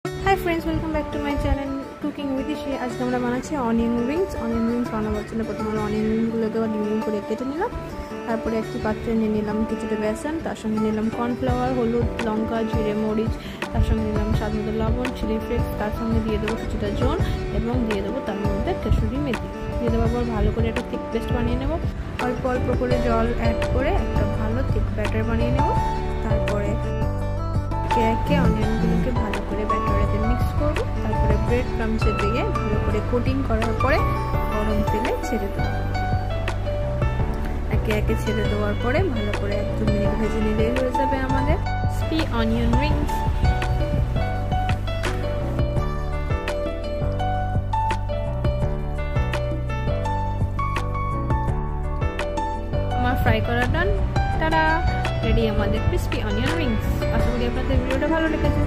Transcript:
Hi friends, welcome back to my channel cooking with Ishi. आज के আমরা বানাচ্ছি অনিয়ন রিংস বানাবার জন্য প্রথমে আমরা অনিয়ন রিংসগুলোকে ডিম করে কেটে নিলাম। তারপরে একটি পাত্রে নিয়ে নিলাম কিছুটা বেসন, তার সঙ্গে নিলাম কর্নফ্লাওয়ার, হলুদ, লঙ্কা, জিরে, মরিচ, তার সঙ্গে নিলাম স্বাদ মতো লবণ, চিলি ফ্লেক্স, তার সঙ্গে দিয়ে দেবো কিছুটা জোন এবং দিয়ে দেবো তার মধ্যে কসুরি মেথি। দিয়ে দেওয়ার পর ভালো করে একটা থিক পেস্ট বানিয়ে নেব। অল্প অল্প করে জল অ্যাড করে একটা ভালো থিক ব্যাটার বানিয়ে নেব। তারপরে একে অনিয়নগুলোকে ভালো করে ব্যাটারেতে মিক্স করব। তারপরে ব্রেড ক্রাম্বসে দিয়ে ভালো করে কোটিং করার পরে গরম তেলে ছেড়ে দেবো। একে একে ছেড়ে দেওয়ার পরে ভালো করে 1-2 মিনিট ভেজে নিলেই হয়ে যাবে আমাদের ক্রিসপি অনিয়ন রিংস। আমার ফ্রাই করা ডান, টাটা, রেডি আমাদের ক্রিসপি অনিয়ন রিংস। আশা করি আপনাদের ভিডিওটা ভালো লেগেছে।